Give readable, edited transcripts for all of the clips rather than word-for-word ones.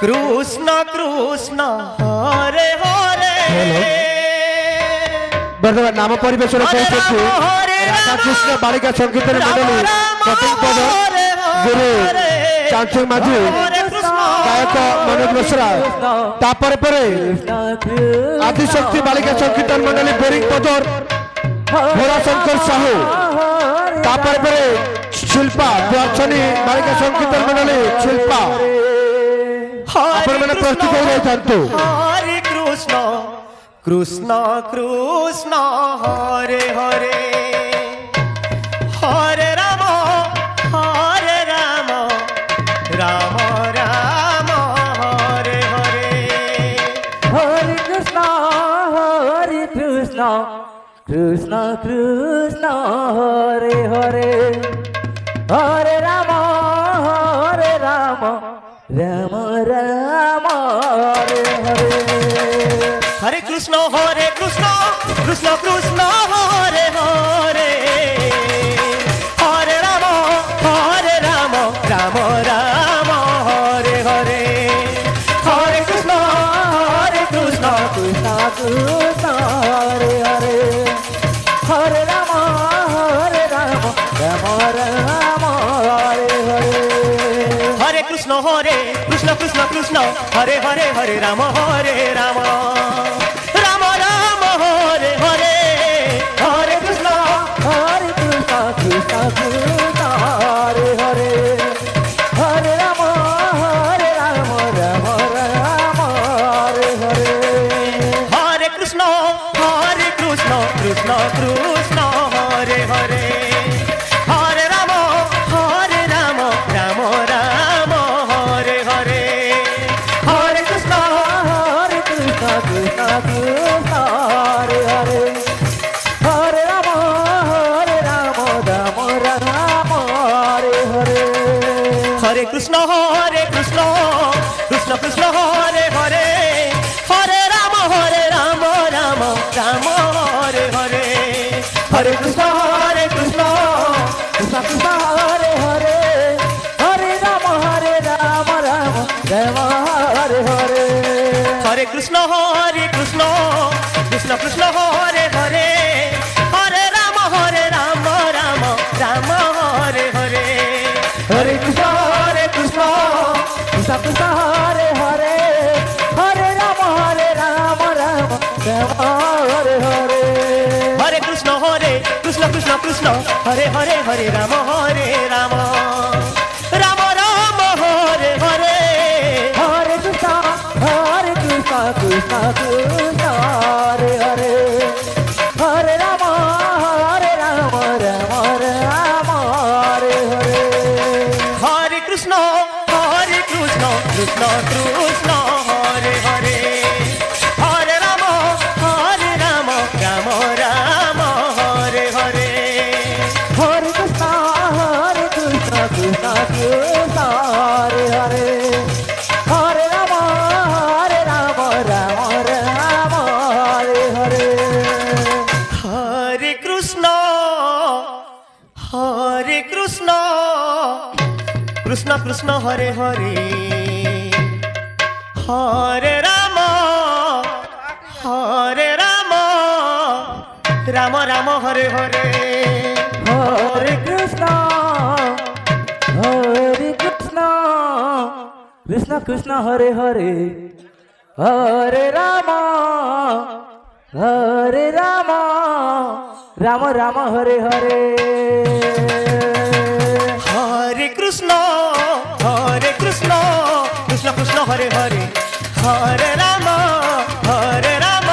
কৃষ্ণ কৃষ্ণ হরে হরে। বর্তমান নাম পরিবেশন করছি রাধাকৃষ্ণ বালিকা সংকীর্তন মন্ডলী কটিংপদ গুরু চাঞ্চুং মাঝি গায়ক মনোজ মিশ্রা। তারপরে পরে আদিশক্তি বালিকা সংকীর্তন মন্ডলী বেরিংপদর ভোলাশঙ্কর সাহু। তারপরে পরে শিল্পা দুয়ারছনি বালিকা সংকীর্তন মন্ডলী শিল্পা। আপনার প্রস্তুত হয়ে যাচ্ছেন। হরে কৃষ্ণ কৃষ্ণ কৃষ্ণ হরে হরে, হরে রাম রাম রাম হরে হরে। হরে কৃষ্ণ কৃষ্ণ কৃষ্ণ হরে হরে, হরে রাম রাম রাম হরে হরে। হরে কৃষ্ণ কৃষ্ণ কৃষ্ণ হরে হরে, হরে রাম রাম রাম হরে হরে। হরে কৃষ্ণ কৃষ্ণ কৃষ্ণ হরে হরে, হরে রাম রাম রাম হরে হরে। হরে কৃষ্ণ কৃষ্ণ কৃষ্ণ হরে হরে, হরে রাম রাম রাম হরে হরে। হরে কৃষ্ণ কৃষ্ণ কৃষ্ণ হরে হরে, হরে রাম রাম রাম হরে হরে। হরে কৃষ্ণ কৃষ্ণ কৃষ্ণ হরে হরে, হরে রাম রাম রাম হরে হরে। হরে কৃষ্ণ কৃষ্ণ কৃষ্ণ হরে হরে, হরে রাম রাম রাম হরে হরে। হরে কৃষ্ণ কৃষ্ণ কৃষ্ণ হরে হরে, হরে রাম রাম রাম হরে হরে। হরে কৃষ্ণ কৃষ্ণ কৃষ্ণ হরে হরে, হরে রাম রাম রাম হরে হরে। হরে কৃষ্ণ কৃষ্ণ কৃষ্ণ হরে হরে, হরে রাম রাম রাম হরে হরে। হরে কৃষ্ণ কৃষ্ণ কৃষ্ণ হরে হরে, হরে রাম রাম হরে হরে। হরে কৃষ্ণ কৃষ্ণ কৃষ্ণ হরে হরে, হরে রাম রাম রাম হরে হরে। হরে কৃষ্ণ কৃষ্ণ কৃষ্ণ হরে হরে, হরে রাম রাম রাম হরে হরে। হরে কৃষ্ণ কৃষ্ণ কৃষ্ণ হরে হরে, হরে রাম রাম রাম হরে হরে। হরে কৃষ্ণ কৃষ্ণ কৃষ্ণ হরে হরে, হরে রাম রাম রাম হরে হরে। হরে কৃষ্ণ কৃষ্ণ কৃষ্ণ হরে হরে, হরে রাম রাম রাম হরে হরে। হরে কৃষ্ণ কৃষ্ণ কৃষ্ণ হরে হরে, হরে রাম রাম রাম হরে হরে। হরে কৃষ্ণ কৃষ্ণ কৃষ্ণ হরে হরে, হরে রাম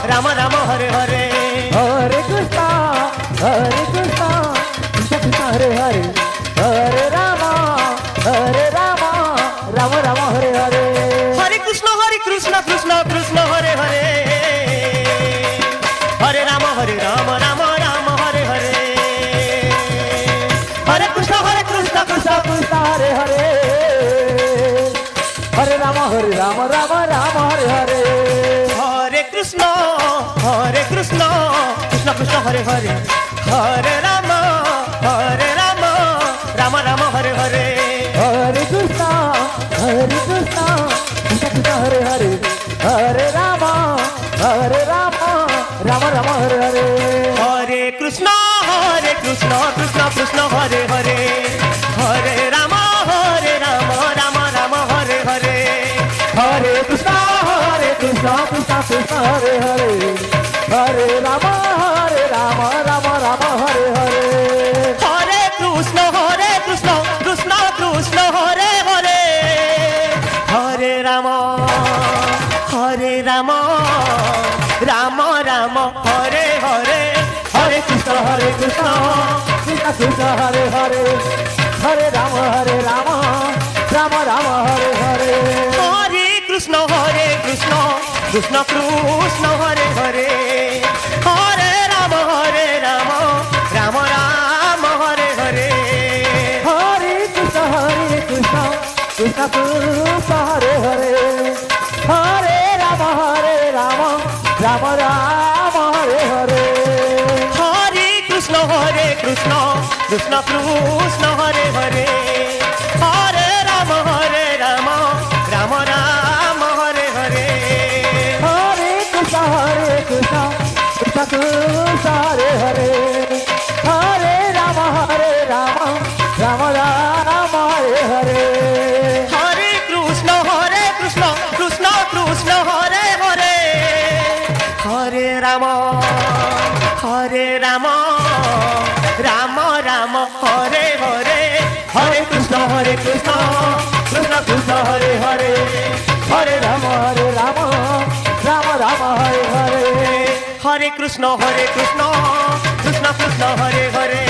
রাম রাম হরে হরে। হরে কৃষ্ণ কৃষ্ণ কৃষ্ণ হরে হরে, হরে রাম রাম রাম হরে হরে। হরে কৃষ্ণ কৃষ্ণ কৃষ্ণ হরে হরে, হরে রাম রাম রাম হরে হরে। হরে কৃষ্ণ কৃষ্ণ কৃষ্ণ হরে হরে, হরে রাম রাম রাম হরে হরে। হরে কৃষ্ণ কৃষ্ণ কৃষ্ণ হরে হরে, হরে রাম রাম রাম হরে হরে। হরে কৃষ্ণ হরে রাম রাম রাম হরে হরে হরে কৃষ্ণ কৃষ্ণ কৃষ্ণ হরে হরে হরে রাম রাম রাম হরে হরে হরে কৃষ্ণ কৃষ্ণ কৃষ্ণ হরে হরে হরে রাম রাম রাম হরে হরে হরে কৃষ্ণ কৃষ্ণ কৃষ্ণ হরে হরে হরে রাম রাম রাম হরে হরে হরে কৃষ্ণ কৃষ্ণ কৃষ্ণ হরে হরে হরে রাম রাম রাম হরে হরে হরে কৃষ্ণ কৃষ্ণ কৃষ্ণ হরে হরে হরে রাম রাম রাম হরে হরে হরে কৃষ্ণ কৃষ্ণ কৃষ্ণ হরে হরে হরে রাম রাম রাম হরে হরে হরে কৃষ্ণ কৃষ্ণ কৃষ্ণ হরে হরে হরে রাম রাম রাম হরে হরে হরে কৃষ্ণ কৃষ্ণ কৃষ্ণ হরে হরে হরে রাম রাম রাম হরে হরে হরে কৃষ্ণ কৃষ্ণ হরে হরে হরে রাম রাম রাম হরে হরে হরে কৃষ্ণ কৃষ্ণ কৃষ্ণ হরে হরে হরে রাম রাম রাম হরে হরে হরে কৃষ্ণ কৃষ্ণ কৃষ্ণ হরে হরে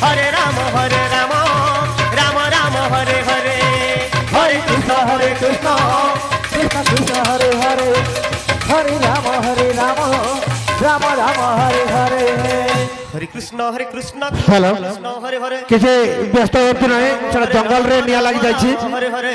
হরে রাম রাম রাম হরে হরে হরে কৃষ্ণ কৃষ্ণ কৃষ্ণ হরে হরে হরে রাম রাম রাম হরে হরে হরে কৃষ্ণ হ্যালো কৃষ্ণ হরে হরে କିଛି ବ୍ୟସ୍ତ ହୁଅନ୍ତୁ ନାହିଁ ସେଟା ଜଙ୍ଗଲରେ ନିଆଁ ଲାଗି ଯାଇଛି হরে হরে